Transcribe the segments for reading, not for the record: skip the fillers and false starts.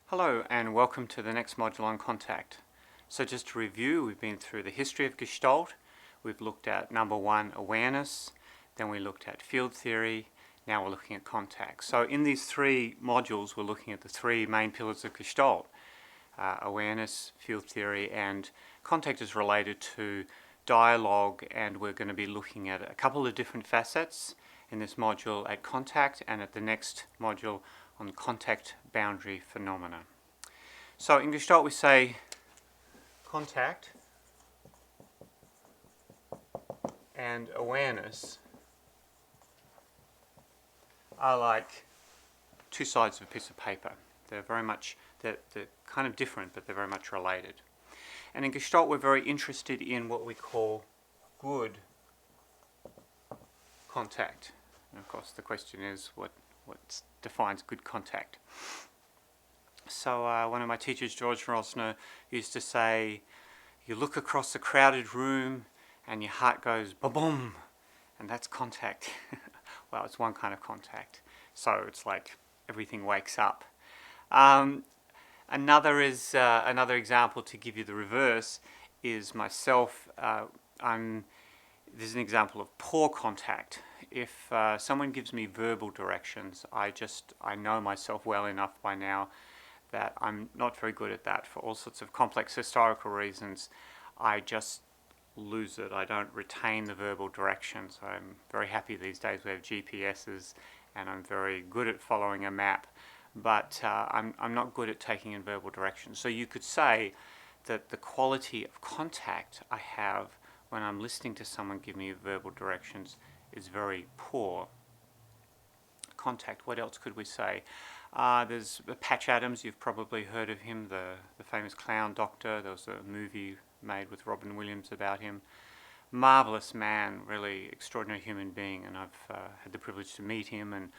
Hello and welcome to the next module on contact. So just to review, we've been through the history of Gestalt. We've looked at number 1, awareness, then we looked at field theory, now we're looking at contact. So in these 3 modules we're looking at the 3 main pillars of Gestalt. Awareness, field theory, and contact is related to dialogue, and we're going to be looking at a couple of different facets in this module at contact and at the next module on contact boundary phenomena. So in Gestalt we say contact and awareness are like 2 sides of a piece of paper. They're kind of different, but they're very much related. And in Gestalt we're very interested in what we call good contact. And of course the question is what defines good contact. So one of my teachers, George Rosner, used to say, you look across a crowded room and your heart goes ba-boom, and that's contact. Well, it's one kind of contact. So it's like everything wakes up. Another example to give you the reverse is myself. There's an example of poor contact. If someone gives me verbal directions, I know myself well enough by now that I'm not very good at that for all sorts of complex historical reasons. I just lose it. I don't retain the verbal directions. I'm very happy these days we have GPSs and I'm very good at following a map, but I'm not good at taking in verbal directions. So you could say that the quality of contact I have when I'm listening to someone give me verbal directions is very poor. Contact, what else could we say? There's Patch Adams, you've probably heard of him, the famous clown doctor. There was a movie made with Robin Williams about him. Marvellous man, really extraordinary human being, and I've had the privilege to meet him and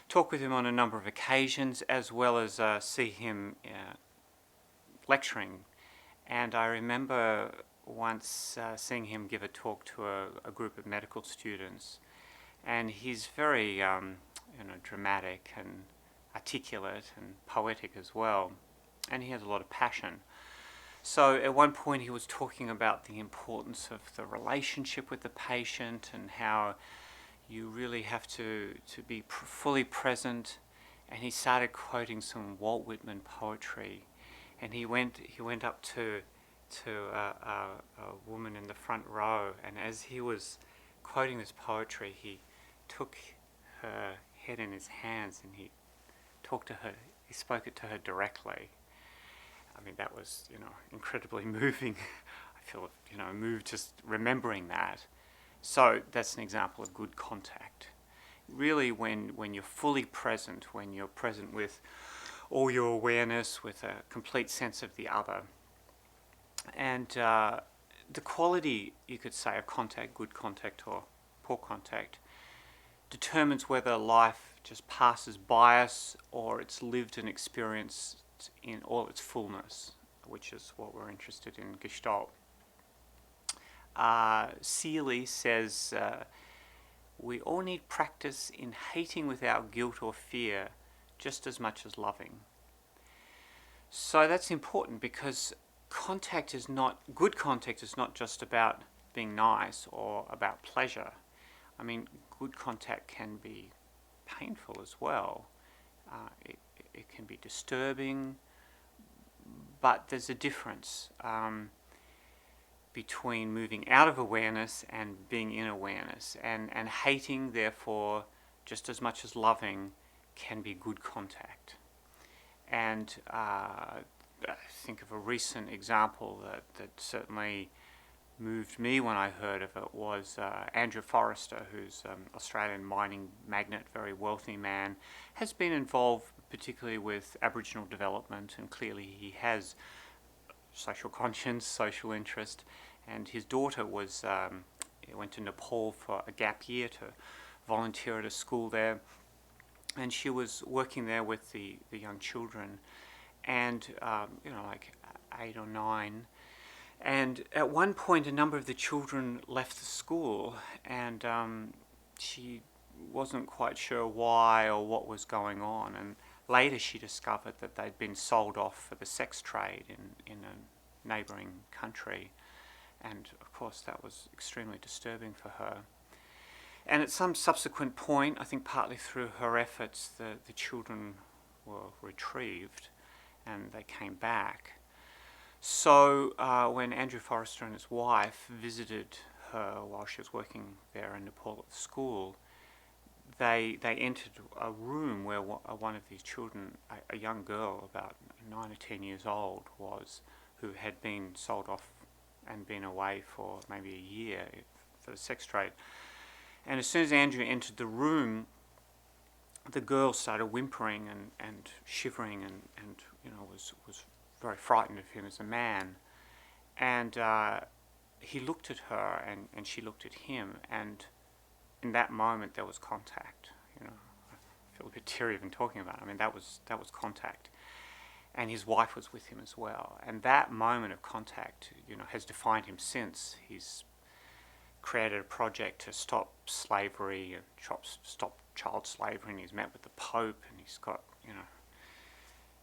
talk with him on a number of occasions, as well as see him lecturing. And I remember once seeing him give a talk to a group of medical students, and he's very dramatic and articulate and poetic as well, and he has a lot of passion. So at one point he was talking about the importance of the relationship with the patient and how you really have to be fully present, and he started quoting some Walt Whitman poetry, and he went up to a woman in the front row, and as he was quoting this poetry, he took her head in his hands and he spoke it to her directly. I mean, that was, incredibly moving. I feel, moved just remembering that. So that's an example of good contact. Really, when you're fully present, when you're present with all your awareness, with a complete sense of the other. And the quality, you could say, of contact, good contact or poor contact, determines whether life just passes by us or it's lived and experienced in all its fullness, which is what we're interested in Gestalt. Seeley says, we all need practice in hating without guilt or fear just as much as loving. So that's important because good contact is not just about being nice or about pleasure. I mean, good contact can be painful as well. It can be disturbing, but there's a difference between moving out of awareness and being in awareness. And hating, therefore, just as much as loving, can be good contact. And I think of a recent example that certainly moved me when I heard of it was Andrew Forrester, who's an Australian mining magnate, very wealthy man, has been involved particularly with Aboriginal development, and clearly he has social conscience, social interest, and his daughter went to Nepal for a gap year to volunteer at a school there, and she was working there with the young children, and like 8 or 9. And at one point, a number of the children left the school, and she wasn't quite sure why or what was going on. And later she discovered that they'd been sold off for the sex trade in a neighbouring country. And of course that was extremely disturbing for her. And at some subsequent point, I think partly through her efforts, the children were retrieved and they came back. So when Andrew Forrester and his wife visited her while she was working there in Nepal at the school, they entered a room where one of these children, a young girl about 9 or 10 years old was, who had been sold off and been away for maybe a year for the sex trade. And as soon as Andrew entered the room, the girl started whimpering and shivering and was very frightened of him as a man. And he looked at her and she looked at him, and in that moment there was contact. I feel a bit teary even talking about it. I mean, that was contact. And his wife was with him as well. And that moment of contact, has defined him since. He's created a project to stop slavery and stop child slavery, and he's met with the Pope, and he's got,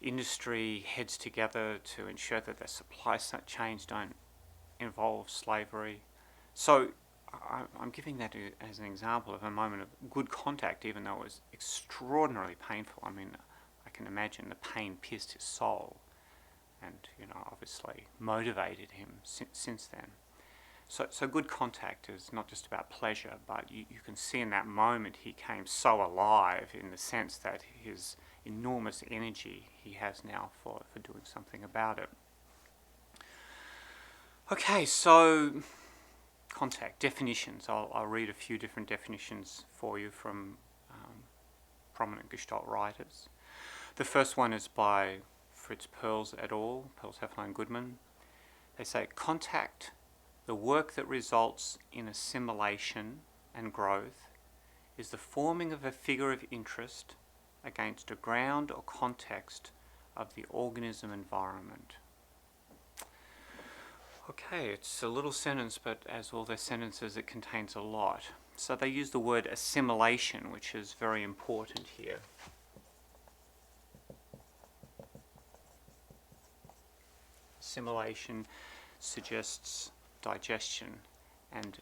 industry heads together to ensure that the supply chains don't involve slavery. So I'm giving that as an example of a moment of good contact, even though it was extraordinarily painful. I mean, I can imagine the pain pierced his soul and, obviously motivated him since then. So good contact is not just about pleasure, but you can see in that moment he came so alive in the sense that his enormous energy he has now for doing something about it. Okay, so contact, definitions. I'll read a few different definitions for you from prominent Gestalt writers. The first one is by Fritz Perls et al., Perls, Heffeline, Goodman. They say, contact, the work that results in assimilation and growth, is the forming of a figure of interest against a ground or context of the organism environment. Okay, it's a little sentence, but as all their sentences, it contains a lot. So they use the word assimilation, which is very important here. Assimilation suggests digestion, and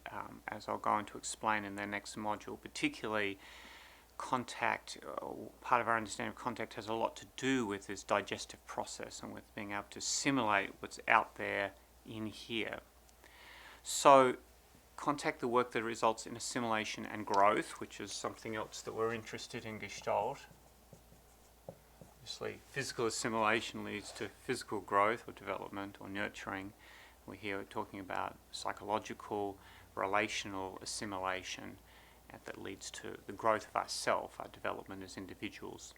as I'll go on to explain in the next module, particularly contact, part of our understanding of contact has a lot to do with this digestive process and with being able to assimilate what's out there in here. So contact, the work that results in assimilation and growth, which is something else that we're interested in Gestalt. Obviously, physical assimilation leads to physical growth or development or nurturing. We're here talking about psychological, relational assimilation that leads to the growth of ourself, our development as individuals.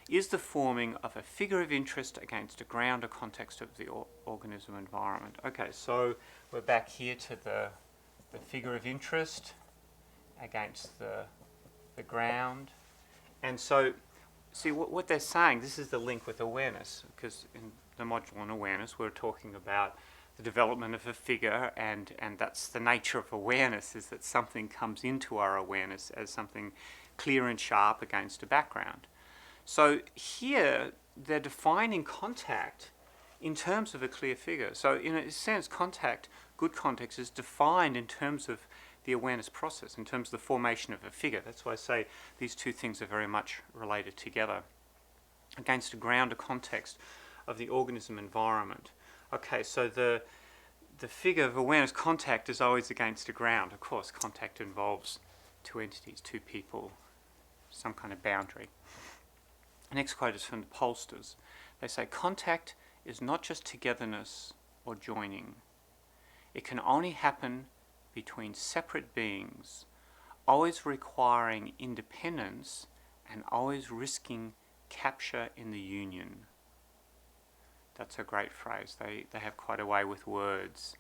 Is the forming of a figure of interest against a ground or context of the organism environment. Okay, so we're back here to the figure of interest against the ground. And so, see what they're saying, this is the link with awareness, because in the module on awareness we're talking about the development of a figure, and that's the nature of awareness, is that something comes into our awareness as something clear and sharp against a background. So here they're defining contact in terms of a clear figure. So in a sense, contact, good context, is defined in terms of the awareness process, in terms of the formation of a figure. That's why I say these two things are very much related together. Against a ground or context of the organism environment. Okay, so the figure of awareness, contact, is always against a ground. Of course, contact involves two entities, two people, some kind of boundary. The next quote is from the pollsters. They say, contact is not just togetherness or joining. It can only happen between separate beings, always requiring independence and always risking capture in the union. That's a great phrase. They have quite a way with words.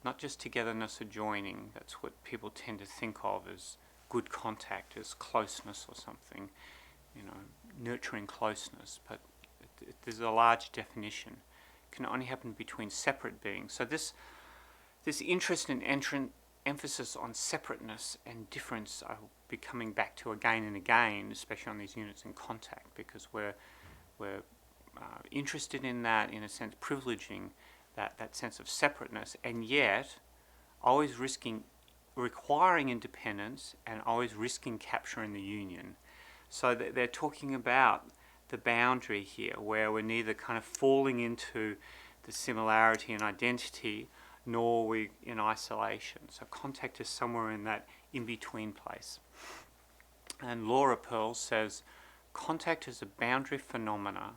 Not just togetherness or joining. That's what people tend to think of as good contact, as closeness or something, nurturing closeness. But there's a large definition. It can only happen between separate beings. So this interest and emphasis on separateness and difference I'll be coming back to again and again, especially on these units in contact, because we're interested in that, in a sense, privileging that sense of separateness, and yet always requiring independence and always risking capturing the union. So they're talking about the boundary here, where we're neither kind of falling into the similarity and identity, nor we in isolation. So contact is somewhere in that in-between place. And Laura Pearl says, contact is a boundary phenomena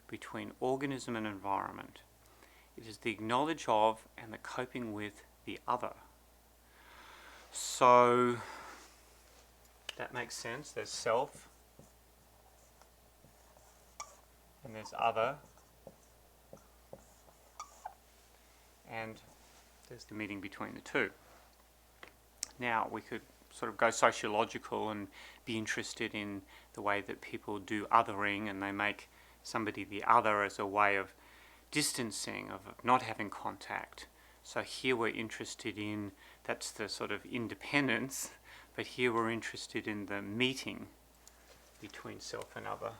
between organism and environment. It is the knowledge of and the coping with the other. So that makes sense. There's self, and there's other, and there's the meeting between the two. Now, we could sort of go sociological and be interested in the way that people do othering, and they make somebody the other as a way of distancing, of not having contact. So here we're interested in, that's the sort of independence, but here we're interested in the meeting between self and other.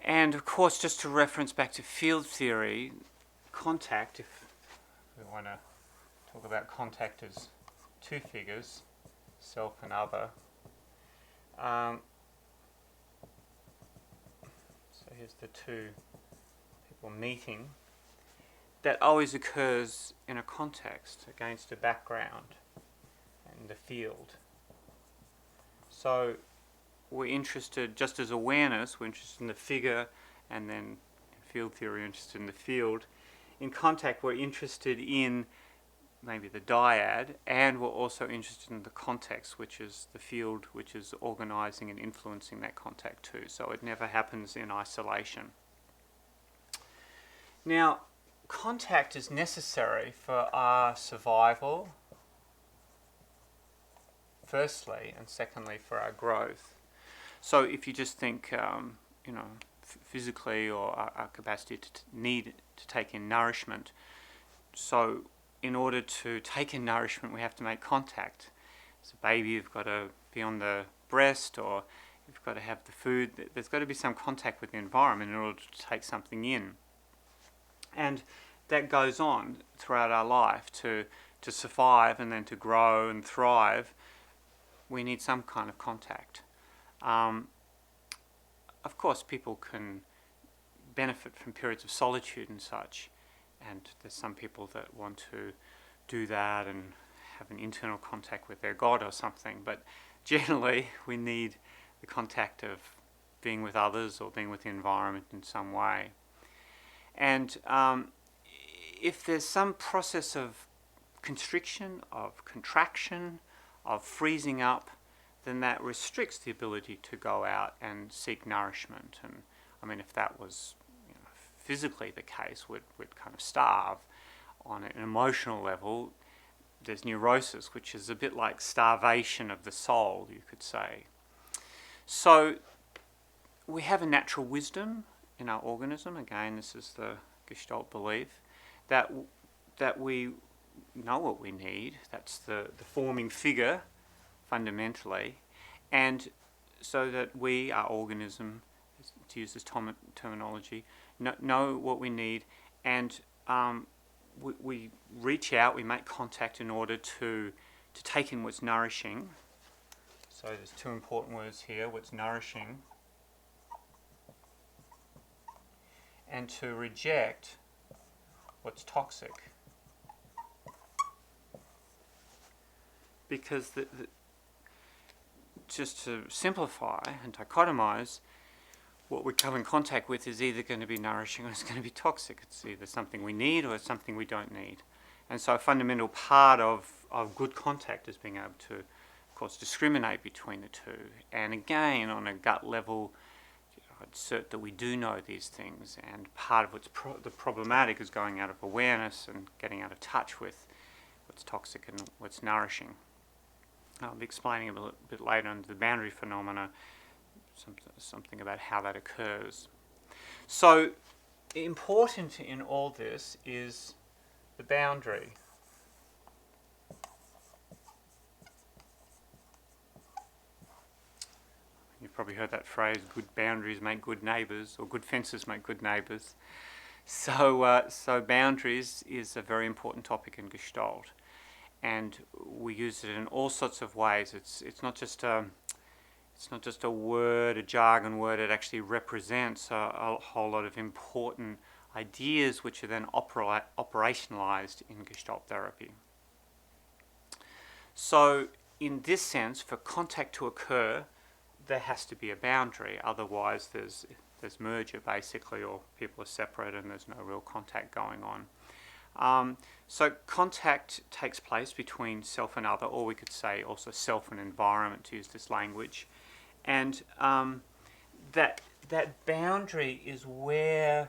And of course, just to reference back to field theory, contact, if we want to talk about contact as two figures, self and other. So here's the two people meeting. That always occurs in a context, against a background, in the field. So we're interested, just as awareness, we're interested in the figure, and then in field theory, we're interested in the field. In contact, we're interested in maybe the dyad, and we're also interested in the context, which is the field, which is organising and influencing that contact too. So it never happens in isolation. Now, contact is necessary for our survival, firstly, and secondly for our growth. So if you just think, physically, or our capacity to need to take in nourishment, so in order to take in nourishment, we have to make contact. As a baby, you've got to be on the breast, or you've got to have the food. There's got to be some contact with the environment in order to take something in. And that goes on throughout our life. To survive and then to grow and thrive, we need some kind of contact. Of course, people can benefit from periods of solitude and such, and there's some people that want to do that and have an internal contact with their God or something, but generally we need the contact of being with others or being with the environment in some way. And if there's some process of constriction, of contraction, of freezing up, then that restricts the ability to go out and seek nourishment. And I mean, if that was physically the case, we'd kind of starve. On an emotional level, there's neurosis, which is a bit like starvation of the soul, you could say. So we have a natural wisdom in our organism. Again, this is the Gestalt belief, that we know what we need. That's the forming figure, fundamentally. And so that we, our organism, to use this terminology, know what we need, and we reach out, we make contact in order to take in what's nourishing. So there's two important words here, what's nourishing, and to reject what's toxic. Because just to simplify and dichotomize, what we come in contact with is either going to be nourishing or it's going to be toxic. It's either something we need or it's something we don't need. And so a fundamental part of good contact is being able to, of course, discriminate between the two. And again, on a gut level, I'd assert that we do know these things. And part of what's the problematic is going out of awareness and getting out of touch with what's toxic and what's nourishing. I'll be explaining a bit later under the boundary phenomena something about how that occurs. So important in all this is the boundary. You've probably heard that phrase, good boundaries make good neighbours, or good fences make good neighbours. So boundaries is a very important topic in Gestalt, and we use it in all sorts of ways. It's not just a word, a jargon word. It actually represents a whole lot of important ideas which are then operationalized in Gestalt therapy. So in this sense, for contact to occur, there has to be a boundary. Otherwise, there's merger basically, or people are separated and there's no real contact going on. So contact takes place between self and other, or we could say also self and environment, to use this language. And that boundary is where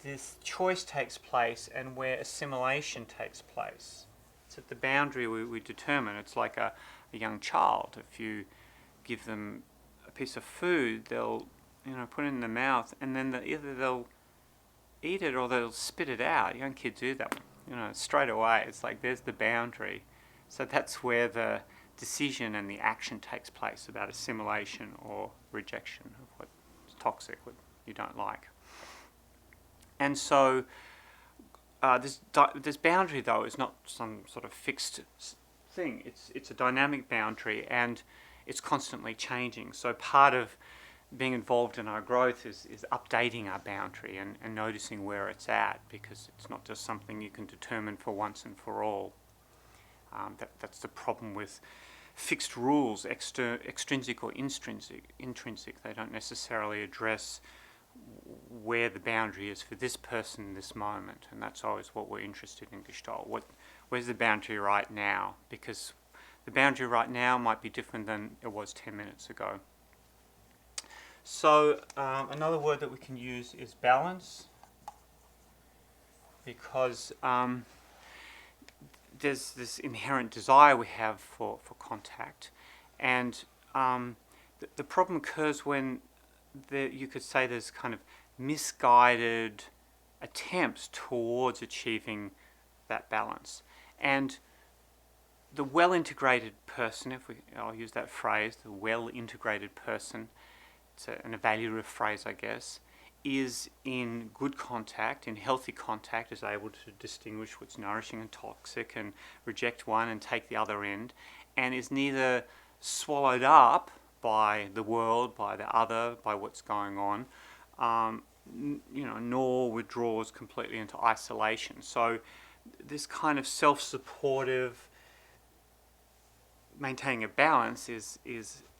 this choice takes place and where assimilation takes place. It's at the boundary we determine. It's like a young child. If you give them a piece of food, they'll put it in their mouth, and then either they'll eat it or they'll spit it out. Young kids do that, straight away. It's like there's the boundary. So that's where the decision and the action takes place about assimilation or rejection of what's toxic, what you don't like. And so this boundary, though, is not some sort of fixed thing. It's a dynamic boundary, and it's constantly changing. So part of being involved in our growth is updating our boundary and noticing where it's at, because it's not just something you can determine for once and for all. That's the problem with fixed rules, extrinsic or intrinsic. They don't necessarily address where the boundary is for this person in this moment, and that's always what we're interested in Gestalt. Where's the boundary right now? Because the boundary right now might be different than it was 10 minutes ago. So another word that we can use is balance, because there's this inherent desire we have for contact, and the problem occurs when you could say there's kind of misguided attempts towards achieving that balance. And the well-integrated person, I'll use that phrase, the well-integrated person, it's an evaluative phrase, I guess, is in good contact, in healthy contact, is able to distinguish what's nourishing and toxic and reject one and take the other end, and is neither swallowed up by the world, by the other, by what's going on, nor withdraws completely into isolation. So this kind of self-supportive, maintaining a balance is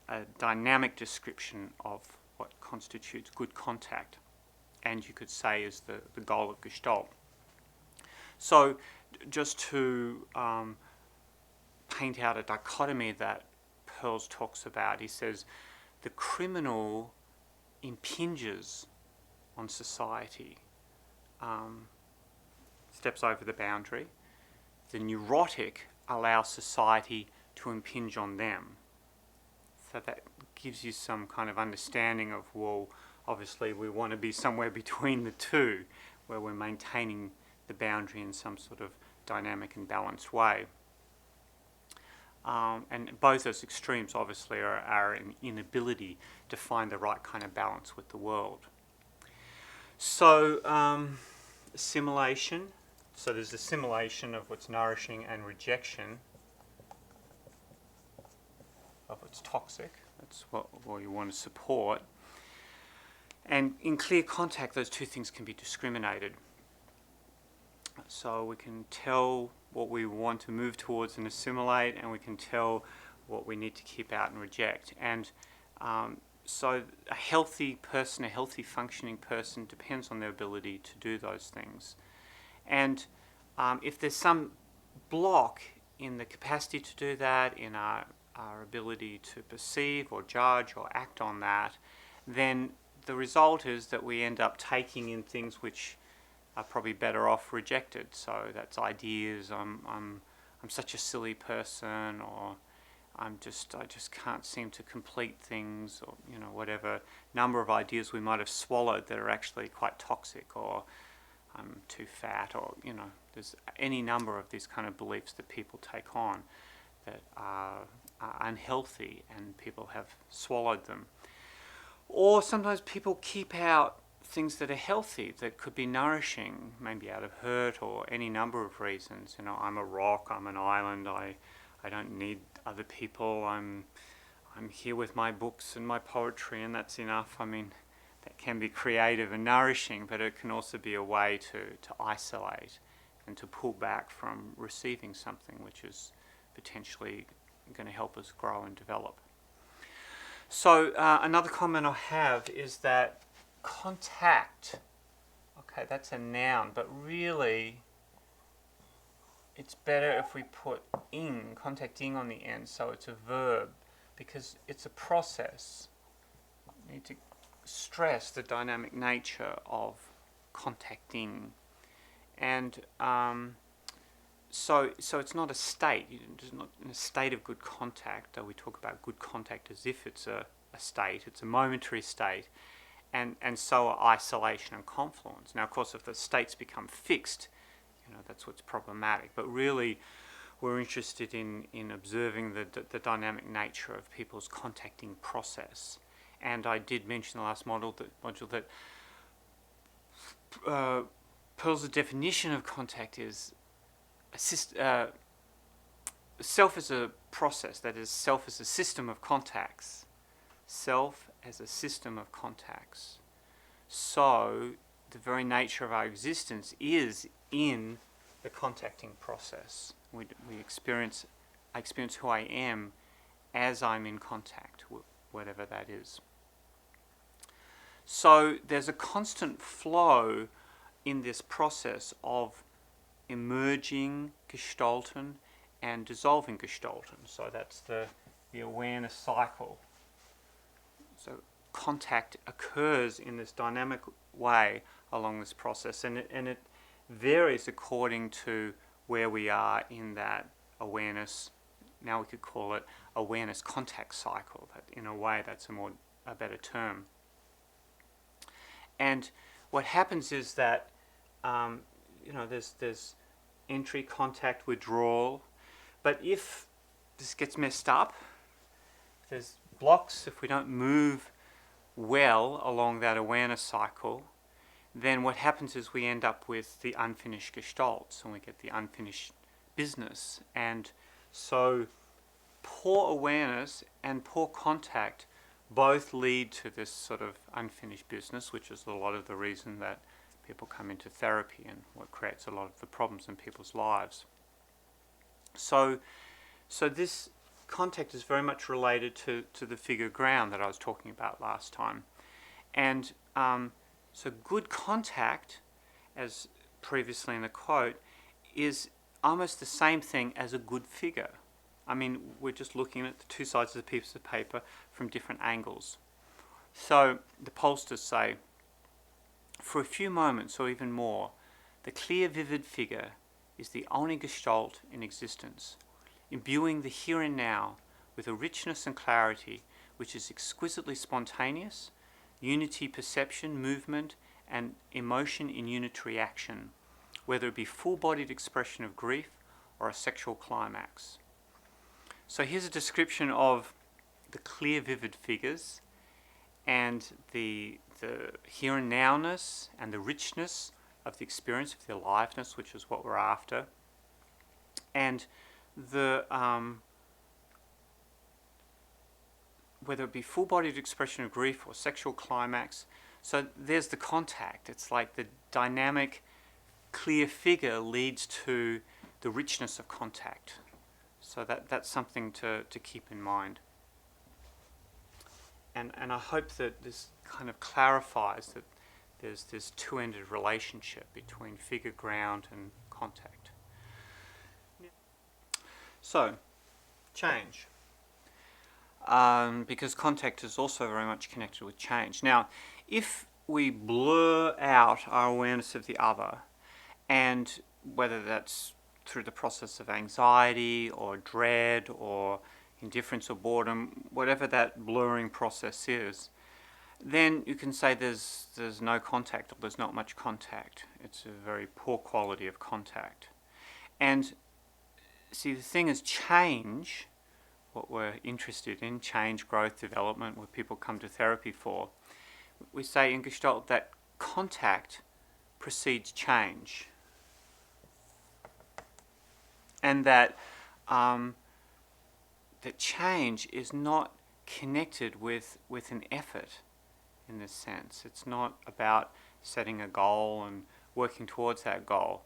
a dynamic description of what constitutes good contact, and you could say is the goal of Gestalt. So just to paint out a dichotomy that Pearls talks about, he says the criminal impinges on society, steps over the boundary. The neurotic allows society to impinge on them. So that gives you some kind of understanding of, well, obviously we want to be somewhere between the two, where we're maintaining the boundary in some sort of dynamic and balanced way. And both those extremes obviously are an inability to find the right kind of balance with the world. So assimilation. So there's assimilation of what's nourishing and rejection of what's toxic. That's what you want to support. And in clear contact, those two things can be discriminated. So we can tell what we want to move towards and assimilate, and we can tell what we need to keep out and reject. And so a healthy person, a healthy functioning person, depends on their ability to do those things. And if there's some block in the capacity to do that, in our ability to perceive or judge or act on that, then the result is that we end up taking in things which are probably better off rejected. So that's ideas, I'm such a silly person, or I just can't seem to complete things, or whatever number of ideas we might have swallowed that are actually quite toxic, or I'm too fat, or there's any number of these kind of beliefs that people take on that are unhealthy, and people have swallowed them. Or sometimes people keep out things that are healthy, that could be nourishing, maybe out of hurt or any number of reasons. I'm a rock, I'm an island, I don't need other people, I'm here with my books and my poetry, and that's enough. I mean, that can be creative and nourishing, but it can also be a way to isolate and to pull back from receiving something which is potentially going to help us grow and develop. So another comment I have is that contact, okay, that's a noun, but really it's better if we put contacting on the end, so it's a verb, because it's a process. We need to stress the dynamic nature of contacting. And so it's not a state. It's not in a state of good contact. We talk about good contact as if it's a state. It's a momentary state. And so are isolation and confluence. Now, of course, if the states become fixed, that's what's problematic. But really, we're interested in observing the dynamic nature of people's contacting process. And I did mention in the last module that Pearl's definition of contact is self as a process, that is, self as a system of contacts. Self as a system of contacts. So, the very nature of our existence is in the contacting process. I experience who I am as I'm in contact with whatever that is. So there's a constant flow in this process of emerging Gestalten and dissolving Gestalten. So that's the awareness cycle. So contact occurs in this dynamic way along this process, and it varies according to where we are in that awareness. Now we could call it awareness contact cycle. That, in a way, that's a better term. And what happens is that there's entry, contact, withdrawal. But if this gets messed up, if there's blocks, if we don't move well along that awareness cycle, then what happens is we end up with the unfinished gestalts, and we get the unfinished business. And so poor awareness and poor contact both lead to this sort of unfinished business, which is a lot of the reason that people come into therapy and what creates a lot of the problems in people's lives. So this contact is very much related to the figure ground that I was talking about last time. And so good contact, as previously in the quote, is almost the same thing as a good figure. I mean, we're just looking at the two sides of the piece of paper from different angles. So the pollsters say, for a few moments or even more, the clear, vivid figure is the only gestalt in existence, imbuing the here and now with a richness and clarity which is exquisitely spontaneous, unity perception, movement, and emotion in unitary action, whether it be full-bodied expression of grief or a sexual climax. So here's a description of the clear, vivid figures and the here and nowness and the richness of the experience, of the aliveness, which is what we're after, and the whether it be full-bodied expression of grief or sexual climax. So there's the contact. It's like the dynamic, clear figure leads to the richness of contact. So that's something to keep in mind. And I hope that this kind of clarifies that there's this two-ended relationship between figure, ground, and contact. So, change. Because contact is also very much connected with change. Now, if we blur out our awareness of the other, and whether that's through the process of anxiety or dread or indifference or boredom, whatever that blurring process is, then you can say there's no contact, or there's not much contact. It's a very poor quality of contact. And see, the thing is, change, what we're interested in, change, growth, development, what people come to therapy for, we say in Gestalt that contact precedes change. And that that change is not connected with an effort in this sense. It's not about setting a goal and working towards that goal.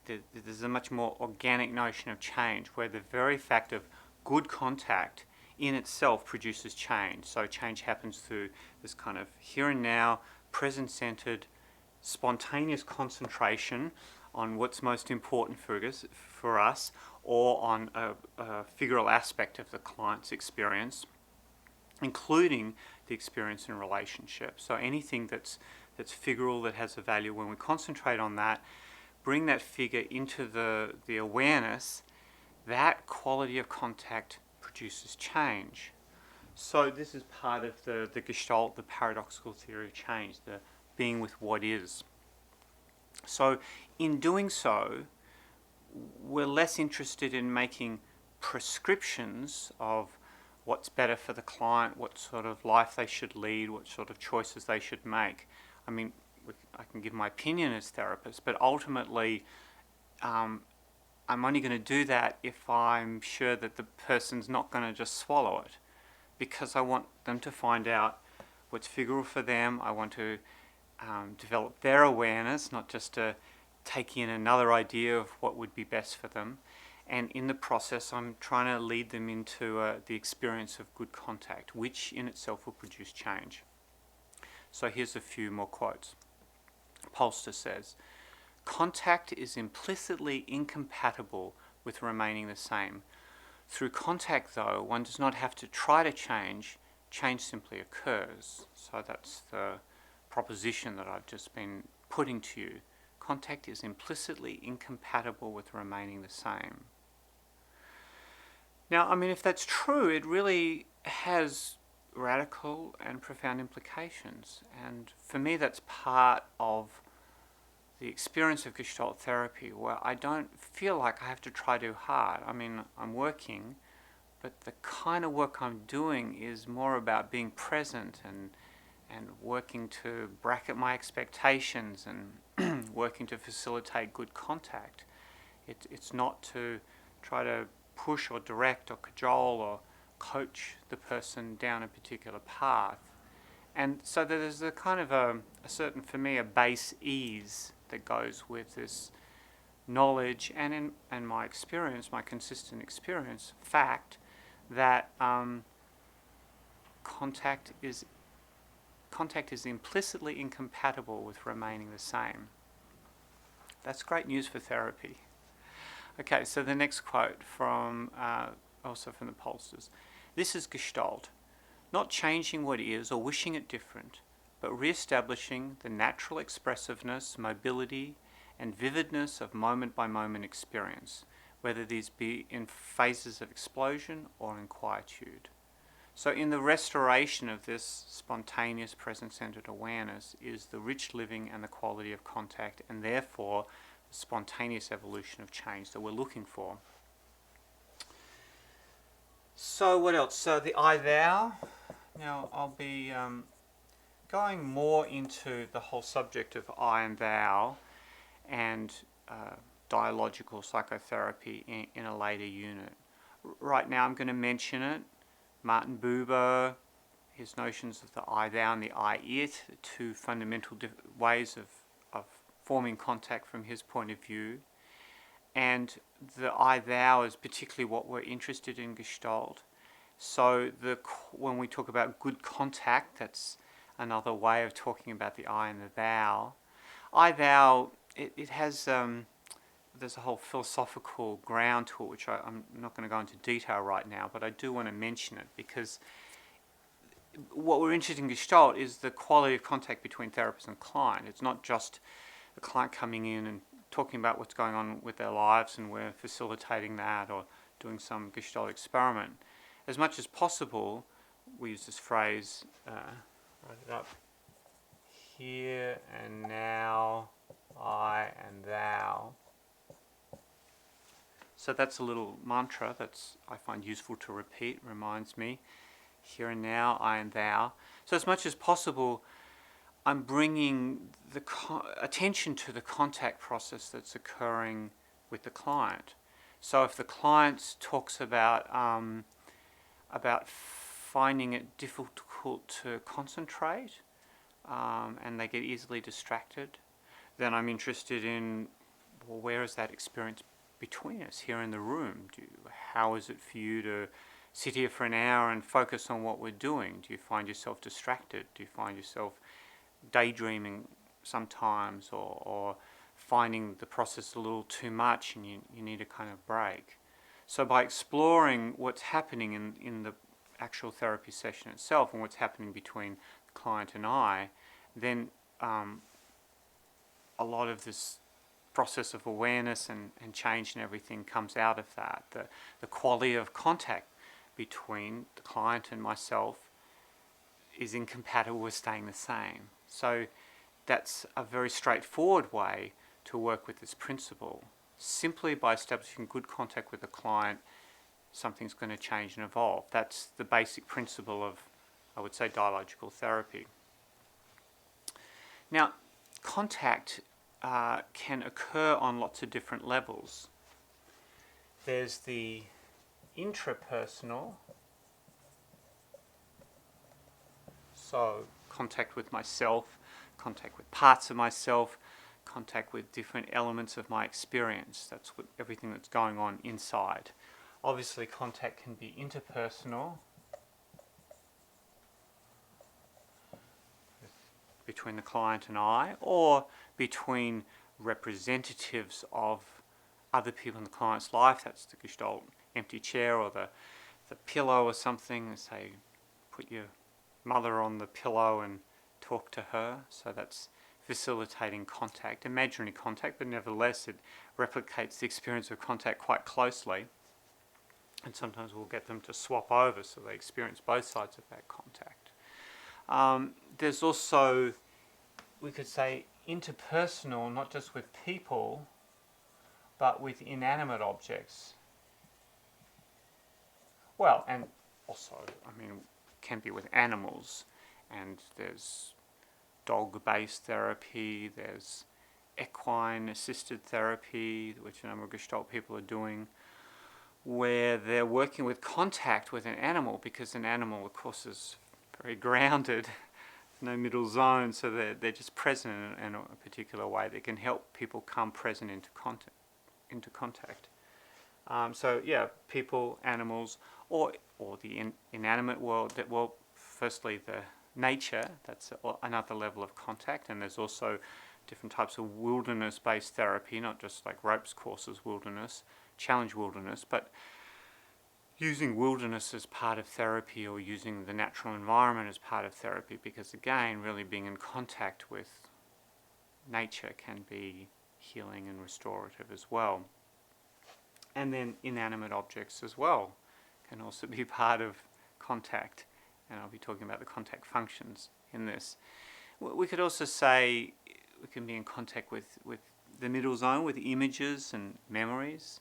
There's a much more organic notion of change, where the very fact of good contact in itself produces change. So change happens through this kind of here and now, present-centered, spontaneous concentration on what's most important for us, or on a figural aspect of the client's experience, including the experience in relationship. So anything that's figural, that has a value, when we concentrate on that, bring that figure into the awareness, that quality of contact produces change. So this is part of the Gestalt, the paradoxical theory of change, the being with what is. So in doing so, we're less interested in making prescriptions of what's better for the client, what sort of life they should lead, what sort of choices they should make. I mean, I can give my opinion as therapist, but ultimately I'm only going to do that if I'm sure that the person's not going to just swallow it, because I want them to find out what's figural for them. I want to develop their awareness, not just to take in another idea of what would be best for them. And in the process, I'm trying to lead them into the experience of good contact, which in itself will produce change. So here's a few more quotes. Polster says, "Contact is implicitly incompatible with remaining the same. Through contact, though, one does not have to try to change. Change simply occurs." So that's the proposition that I've just been putting to you. Contact is implicitly incompatible with remaining the same. Now, I mean, if that's true, it really has radical and profound implications. And for me, that's part of the experience of Gestalt therapy, where I don't feel like I have to try too hard. I mean, I'm working, but the kind of work I'm doing is more about being present and working to bracket my expectations and working to facilitate good contact. It's not to try to push or direct or cajole or coach the person down a particular path. And so there's a kind of a certain, for me, a base ease that goes with this knowledge and my experience, my consistent experience, fact that contact is implicitly incompatible with remaining the same. That's great news for therapy. Okay, so the next quote from also from the Polsters. "This is Gestalt, not changing what is or wishing it different, but re-establishing the natural expressiveness, mobility, and vividness of moment-by-moment experience, whether these be in phases of explosion or in quietude." So in the restoration of this spontaneous present-centered awareness is the rich living and the quality of contact, and therefore the spontaneous evolution of change that we're looking for. So what else? So the I-thou. Now I'll be going more into the whole subject of I and thou and dialogical psychotherapy in a later unit. Right now I'm going to mention it. Martin Buber, his notions of the I-thou and the I-it, two fundamental ways of forming contact from his point of view. And the I-thou is particularly what we're interested in Gestalt. So when we talk about good contact, that's another way of talking about the I and the thou. I-thou, it has, there's a whole philosophical ground to it, which I'm not going to go into detail right now, but I do want to mention it because what we're interested in Gestalt is the quality of contact between therapist and client. It's not just the client coming in and talking about what's going on with their lives and we're facilitating that or doing some Gestalt experiment. as much as possible, we use this phrase, write it up, here and now, I and thou. So that's a little mantra that's I find useful to repeat, reminds me, here and now, I and thou. So as much as possible, I'm bringing the attention to the contact process that's occurring with the client. So if the client talks about finding it difficult to concentrate, and they get easily distracted, then I'm interested in, well, where is that experience between us here in the room? How is it for you to sit here for an hour and focus on what we're doing? Do you find yourself distracted? Do you find yourself daydreaming sometimes, or finding the process a little too much and you need a kind of break? So by exploring what's happening in the actual therapy session itself and what's happening between the client and I, then a lot of this process of awareness and change and everything comes out of that. The quality of contact between the client and myself is incompatible with staying the same. So that's a very straightforward way to work with this principle. Simply by establishing good contact with the client, something's going to change and evolve. That's the basic principle of, I would say, dialogical therapy. Now, contact can occur on lots of different levels. There's the intrapersonal, so contact with myself, contact with parts of myself, contact with different elements of my experience. That's everything that's going on inside. Obviously, contact can be interpersonal, between the client and I, or between representatives of other people in the client's life. That's the Gestalt empty chair or the pillow or something. Say, put your mother on the pillow and talk to her. So that's facilitating contact, imaginary contact, but nevertheless it replicates the experience of contact quite closely. And sometimes we'll get them to swap over so they experience both sides of that contact. There's also, we could say, interpersonal, not just with people, but with inanimate objects. Well, and also, can be with animals, and there's dog-based therapy, there's equine-assisted therapy, which a number of Gestalt people are doing, where they're working with contact with an animal, because an animal, of course, is very grounded, no middle zone, so they're just present in a particular way that can help people come present into contact. So yeah, people, animals, or the inanimate world. Firstly the nature, that's another level of contact, and there's also different types of wilderness-based therapy, not just like ropes courses wilderness, challenge wilderness, but using wilderness as part of therapy, or using the natural environment as part of therapy, because again, really being in contact with nature can be healing and restorative as well. And then inanimate objects as well can also be part of contact, and I'll be talking about the contact functions in this. We could also say we can be in contact with the middle zone, with images and memories,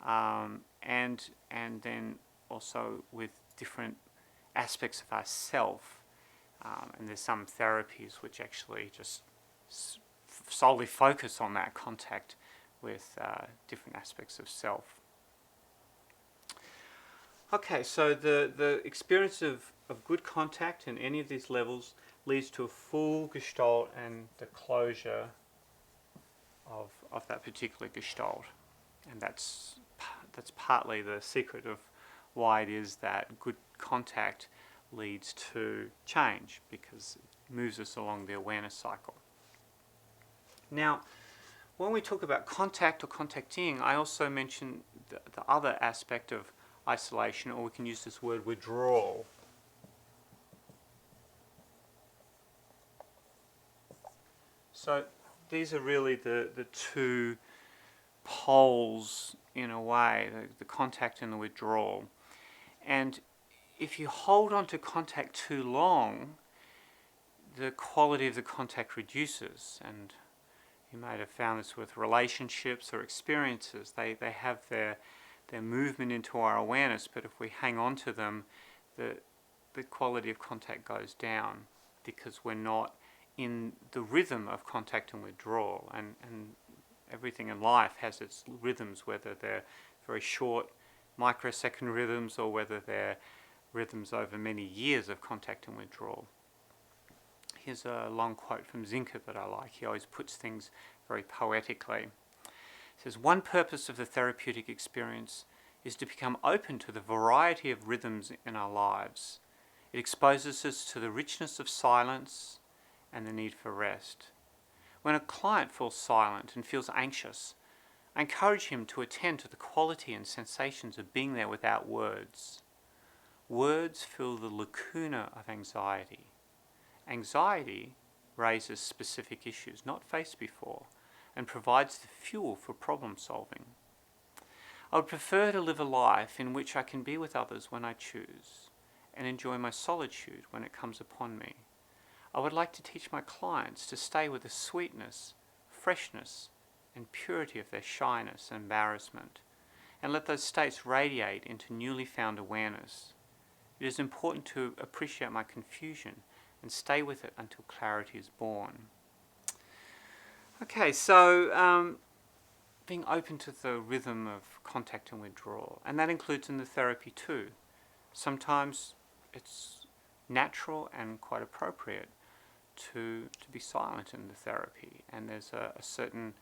and then also with different aspects of ourself. And there's some therapies which actually just solely focus on that contact with different aspects of self. Okay, so the experience of good contact in any of these levels leads to a full Gestalt and the closure of that particular Gestalt. And that's partly the secret of why it is that good contact leads to change, because it moves us along the awareness cycle. Now, when we talk about contact or contacting, I also mention the other aspect of isolation, or we can use this word withdrawal. So these are really the two poles, in a way, the contact and the withdrawal. And if you hold on to contact too long, the quality of the contact reduces. And you might have found this with relationships or experiences. They have their movement into our awareness, but if we hang on to them, the quality of contact goes down because we're not in the rhythm of contact and withdrawal. And everything in life has its rhythms, whether they're very short microsecond rhythms or whether they're rhythms over many years of contact and withdrawal. Here's a long quote from Zinker that I like. He always puts things very poetically. He says, "One purpose of the therapeutic experience is to become open to the variety of rhythms in our lives. It exposes us to the richness of silence and the need for rest. When a client falls silent and feels anxious, I encourage him to attend to the quality and sensations of being there without words. Words fill the lacuna of anxiety. Anxiety raises specific issues not faced before and provides the fuel for problem solving. I would prefer to live a life in which I can be with others when I choose and enjoy my solitude when it comes upon me. I would like to teach my clients to stay with the sweetness, freshness, and purity of their shyness and embarrassment, and let those states radiate into newly found awareness. It is important to appreciate my confusion and stay with it until clarity is born." Okay, so being open to the rhythm of contact and withdrawal, and that includes in the therapy too. Sometimes it's natural and quite appropriate to be silent in the therapy, and there's a certain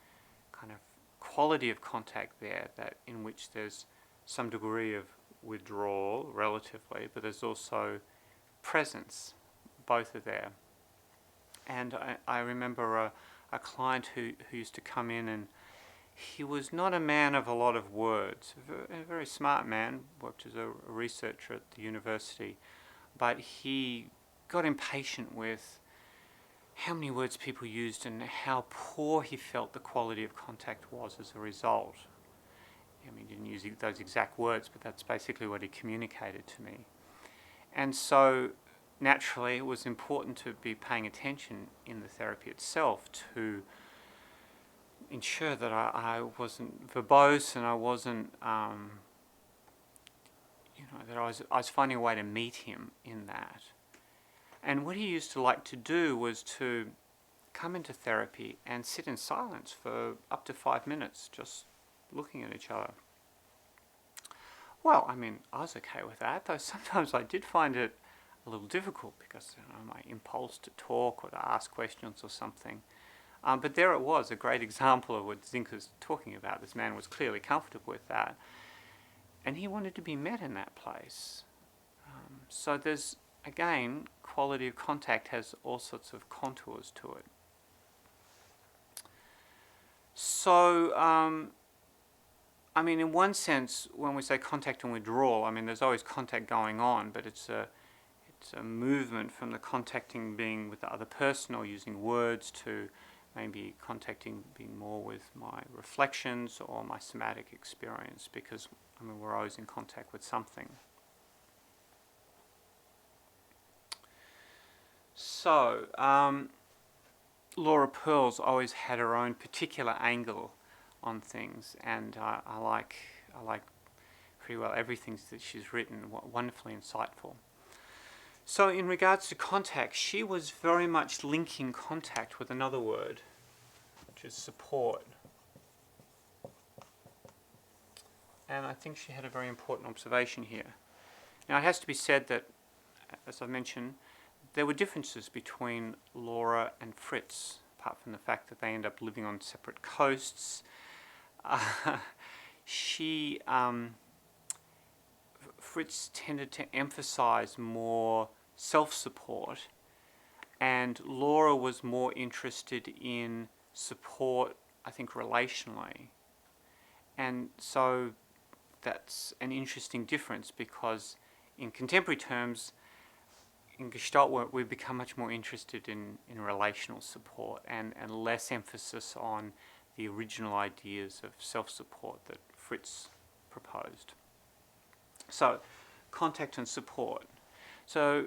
kind of quality of contact there that in which there's some degree of withdrawal relatively, but there's also presence. Both are there. And I remember a client who used to come in, and he was not a man of a lot of words, a very smart man, worked as a researcher at the university, but he got impatient with how many words people used and how poor he felt the quality of contact was as a result. I mean, he didn't use those exact words, but that's basically what he communicated to me. And so naturally it was important to be paying attention in the therapy itself to ensure that I wasn't verbose and I wasn't, that I was finding a way to meet him in that. And what he used to like to do was to come into therapy and sit in silence for up to 5 minutes, just looking at each other. Well, I mean, I was okay with that, though sometimes I did find it a little difficult because my impulse to talk or to ask questions or something. But there it was, a great example of what Zinker's talking about. This man was clearly comfortable with that, and he wanted to be met in that place. So there's, again, quality of contact has all sorts of contours to it. So, I mean, in one sense, when we say contact and withdrawal, I mean, there's always contact going on, but it's a movement from the contacting being with the other person or using words to maybe contacting being more with my reflections or my somatic experience, because, I mean, we're always in contact with something. So, Laura Pearl's always had her own particular angle on things, and I like pretty well everything that she's written. Wonderfully insightful. So in regards to contact, she was very much linking contact with another word, which is support. And I think she had a very important observation here. Now it has to be said that, as I mentioned, there were differences between Laura and Fritz, apart from the fact that they end up living on separate coasts. Fritz tended to emphasize more self-support, and Laura was more interested in support, I think, relationally. And so that's an interesting difference, because in contemporary terms, in Gestalt work, we've become much more interested in relational support and less emphasis on the original ideas of self-support that Fritz proposed. So contact and support. So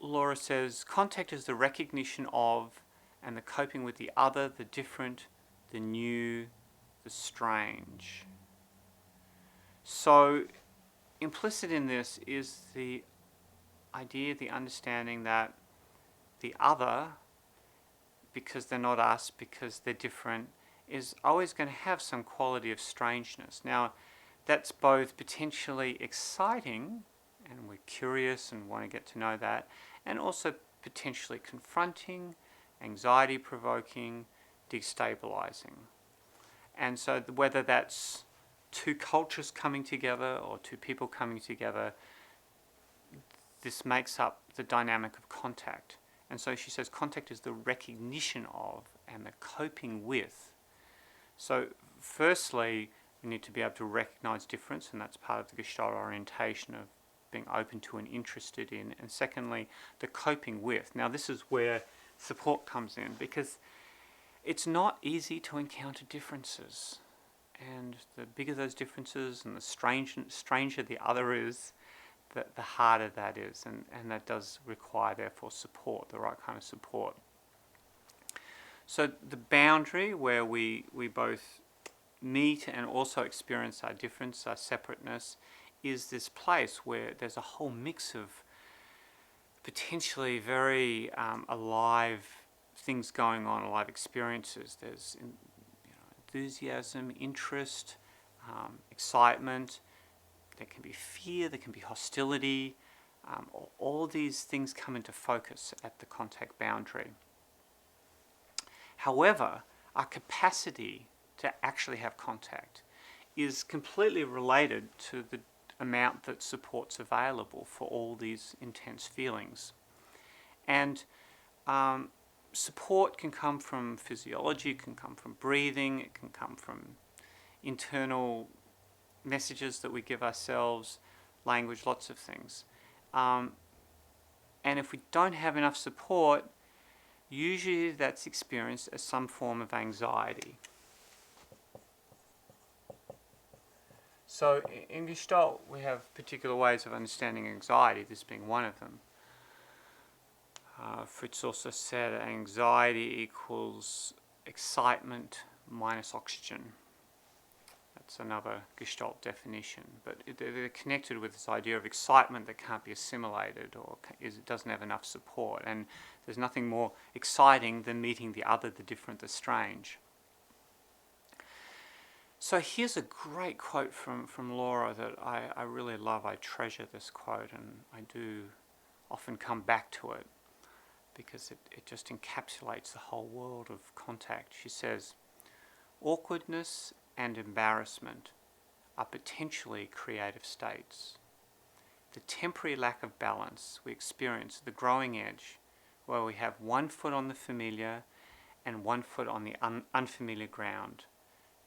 Laura says, contact is the recognition of and the coping with the other, the different, the new, the strange. So implicit in this is the idea, the understanding that the other, because they're not us, because they're different, is always going to have some quality of strangeness. Now, that's both potentially exciting, and we're curious and want to get to know that, and also potentially confronting, anxiety-provoking, destabilizing. And so whether that's two cultures coming together or two people coming together, this makes up the dynamic of contact. And so she says contact is the recognition of and the coping with. So firstly, we need to be able to recognize difference, and that's part of the Gestalt orientation of being open to and interested in. And secondly, the coping with. Now this is where support comes in, because it's not easy to encounter differences. And the bigger those differences and the stranger the other is, the harder that is. And that does require, therefore, support, the right kind of support. So the boundary where we both meet and also experience our difference, our separateness, is this place where there's a whole mix of potentially very alive things going on, alive experiences. There's enthusiasm, interest, excitement. There can be fear, there can be hostility. All these things come into focus at the contact boundary. However, our capacity to actually have contact is completely related to the amount that support's available for all these intense feelings. And support can come from physiology, it can come from breathing, it can come from internal messages that we give ourselves, language, lots of things. And if we don't have enough support, usually that's experienced as some form of anxiety. So in Gestalt, we have particular ways of understanding anxiety, this being one of them. Fritz also said anxiety equals excitement minus oxygen. That's another Gestalt definition. But they're connected with this idea of excitement that can't be assimilated or it doesn't have enough support. And there's nothing more exciting than meeting the other, the different, the strange. So here's a great quote from Laura that I really love. I treasure this quote, and I do often come back to it because it just encapsulates the whole world of contact. She says, awkwardness and embarrassment are potentially creative states. The temporary lack of balance we experience at the growing edge, where we have one foot on the familiar and one foot on the unfamiliar ground,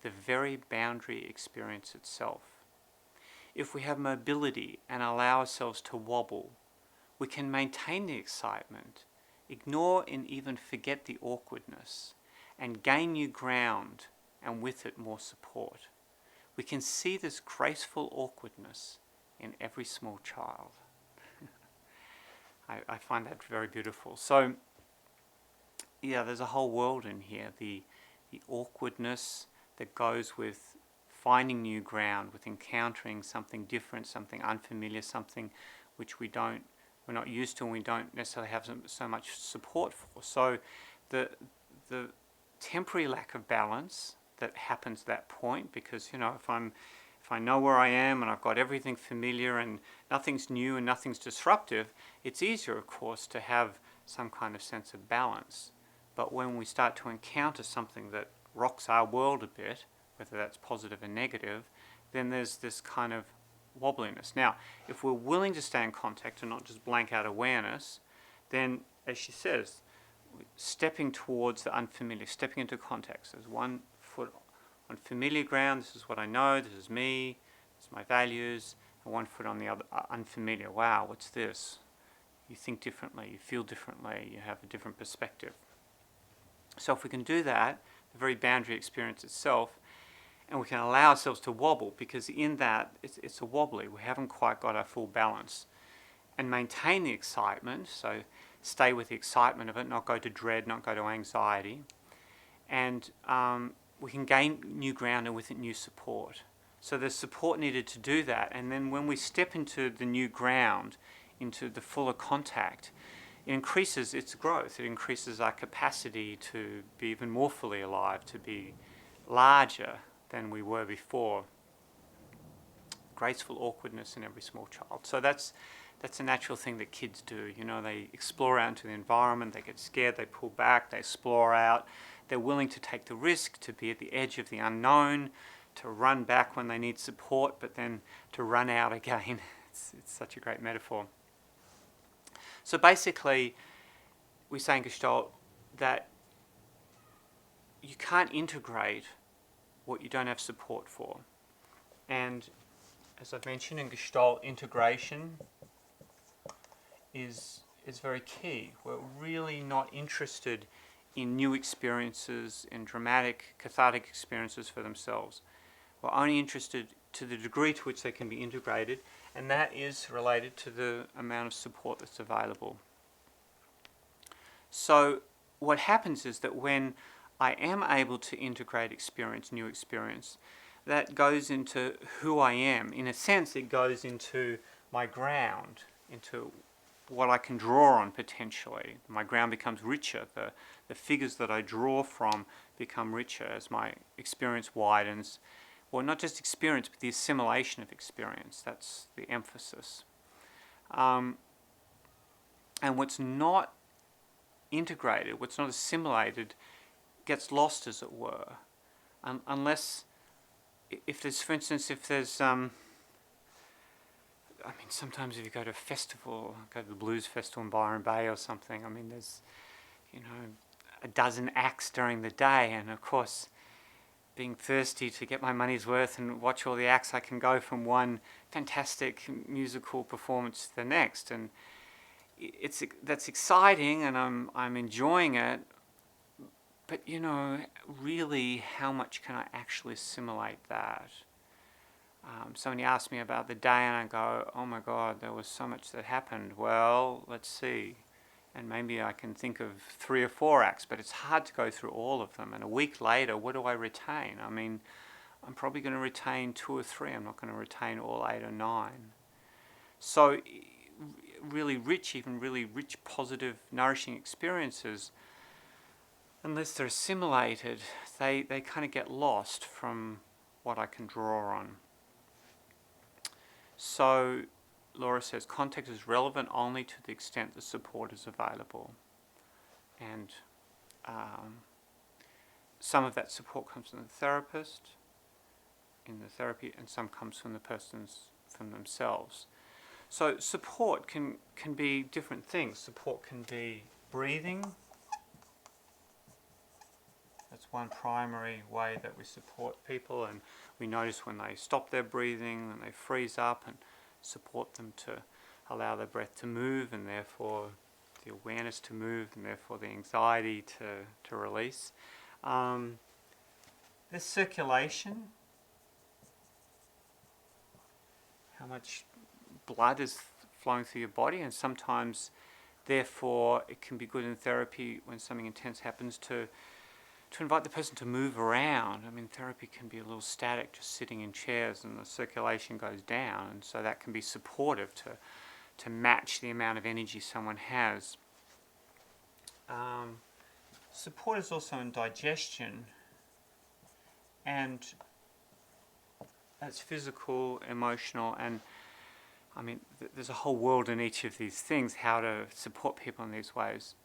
the very boundary experience itself. If we have mobility and allow ourselves to wobble, we can maintain the excitement, ignore and even forget the awkwardness, and gain new ground and with it more support. We can see this graceful awkwardness in every small child. I find that very beautiful. So, yeah, there's a whole world in here. The awkwardness that goes with finding new ground, with encountering something different, something unfamiliar, something which we're not used to and we don't necessarily have so much support for. So the temporary lack of balance that happens at that point, because if I know where I am and I've got everything familiar and nothing's new and nothing's disruptive, it's easier, of course, to have some kind of sense of balance. But when we start to encounter something that rocks our world a bit, whether that's positive or negative, then there's this kind of wobbliness. Now, if we're willing to stay in contact and not just blank out awareness, then, as she says, stepping towards the unfamiliar, stepping into context. There's one foot on familiar ground, this is what I know, this is me, this is my values, and one foot on the other, unfamiliar. Wow, what's this? You think differently, you feel differently, you have a different perspective. So if we can do that, the very boundary experience itself, And we can allow ourselves to wobble, because in that it's a wobbly. We haven't quite got our full balance. And maintain the excitement, so stay with the excitement of it, not go to dread, not go to anxiety. And we can gain new ground and with it new support. So there's support needed to do that. And then when we step into the new ground, into the fuller contact, it increases its growth. It increases our capacity to be even more fully alive, to be larger than we were before. Graceful awkwardness in every small child. So that's a natural thing that kids do. You know, they explore out into the environment, they get scared, they pull back, they explore out. They're willing to take the risk, to be at the edge of the unknown, to run back when they need support, but then to run out again. It's such a great metaphor. So basically, we say in Gestalt that you can't integrate what you don't have support for. And as I've mentioned, in Gestalt, integration is very key. We're really not interested in new experiences, in dramatic, cathartic experiences for themselves. We're only interested to the degree to which they can be integrated, and that is related to the amount of support that's available. So what happens is that when I am able to integrate experience, new experience, that goes into who I am. In a sense, it goes into my ground, into what I can draw on potentially. My ground becomes richer. The figures that I draw from become richer as my experience widens. Well, not just experience, but the assimilation of experience. That's the emphasis. And what's not integrated, what's not assimilated, gets lost, as it were. Unless, if there's, for instance, sometimes if you go to a festival, go to the blues festival in Byron Bay or something, there's, a dozen acts during the day, and of course, being thirsty to get my money's worth and watch all the acts, I can go from one fantastic musical performance to the next, and that's exciting, and I'm enjoying it. But really, how much can I actually assimilate that? Somebody asked me about the day, and I go, oh my God, there was so much that happened. Well, let's see. And maybe I can think of 3 or 4 acts, but it's hard to go through all of them. And a week later, what do I retain? I'm probably going to retain 2 or 3. I'm not going to retain all 8 or 9. So really rich, positive, nourishing experiences, unless they're assimilated, they kind of get lost from what I can draw on. So Laura says context is relevant only to the extent the support is available. And some of that support comes from the therapist in the therapy, and some comes from the persons, from themselves. So support can be different things. Support can be breathing. That's one primary way that we support people, and we notice when they stop their breathing and they freeze up, and support them to allow their breath to move, and therefore the awareness to move, and therefore the anxiety to release. There's circulation. How much blood is flowing through your body, and sometimes therefore it can be good in therapy when something intense happens to invite the person to move around. Therapy can be a little static, just sitting in chairs, and the circulation goes down, and so that can be supportive to match the amount of energy someone has. Support is also in digestion, and that's physical, emotional, and there's a whole world in each of these things, how to support people in these ways.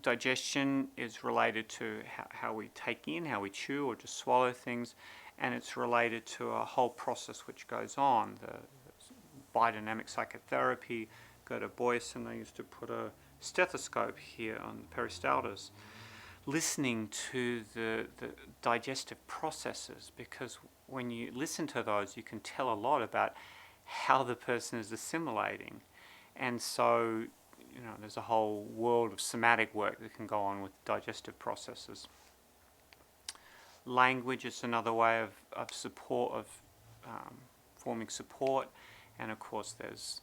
Digestion is related to how we take in, how we chew or just swallow things, and it's related to a whole process which goes on. The biodynamic psychotherapy, Gerda Boyson, they used to put a stethoscope here on the peristaltis, listening to the digestive processes, because when you listen to those, you can tell a lot about how the person is assimilating. And so there's a whole world of somatic work that can go on with digestive processes. language is another way of support, of forming support. And of course there's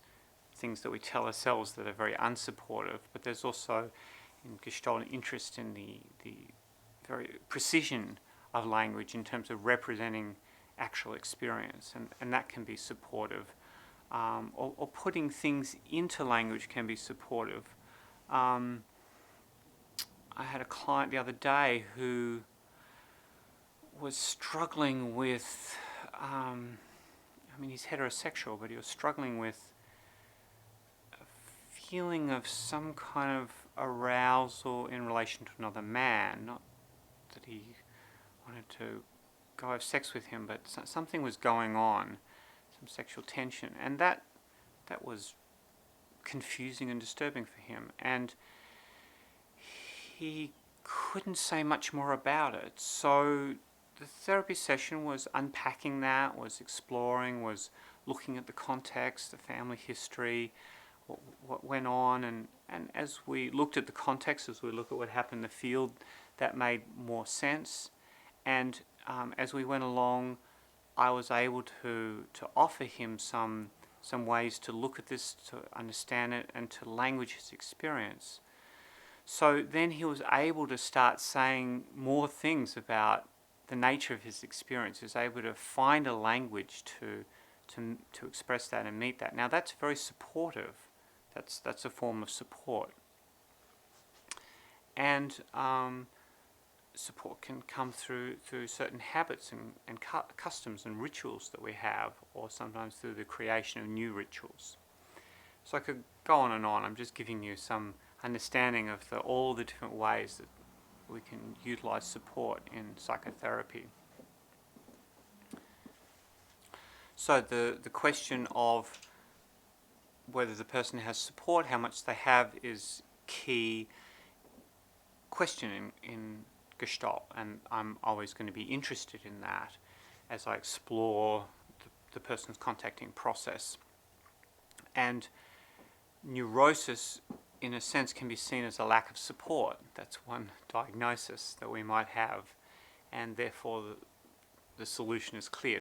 things that we tell ourselves that are very unsupportive, but there's also in Gestalt an interest in the very precision of language in terms of representing actual experience, and that can be supportive. Or putting things into language can be supportive. I had a client the other day who was struggling with, he's heterosexual, but he was struggling with a feeling of some kind of arousal in relation to another man. Not that he wanted to go have sex with him, but something was going on, some sexual tension, and that was confusing and disturbing for him, and he couldn't say much more about it. So the therapy session was unpacking that, was exploring, was looking at the context, the family history, what went on, and as we looked at the context, as we look at what happened in the field, that made more sense. And as we went along, I was able to offer him some ways to look at this, to understand it, and to language his experience. So then he was able to start saying more things about the nature of his experience. He was able to find a language to express that and meet that. Now that's very supportive. That's a form of support. And support can come through certain habits and customs and rituals that we have, or sometimes through the creation of new rituals. So I could go on and on. I'm just giving you some understanding of all the different ways that we can utilize support in psychotherapy. So the question of whether the person has support, how much they have, is key question in Gestalt, and I'm always going to be interested in that as I explore the person's contacting process. And neurosis, in a sense, can be seen as a lack of support. That's one diagnosis that we might have, and therefore the solution is clear: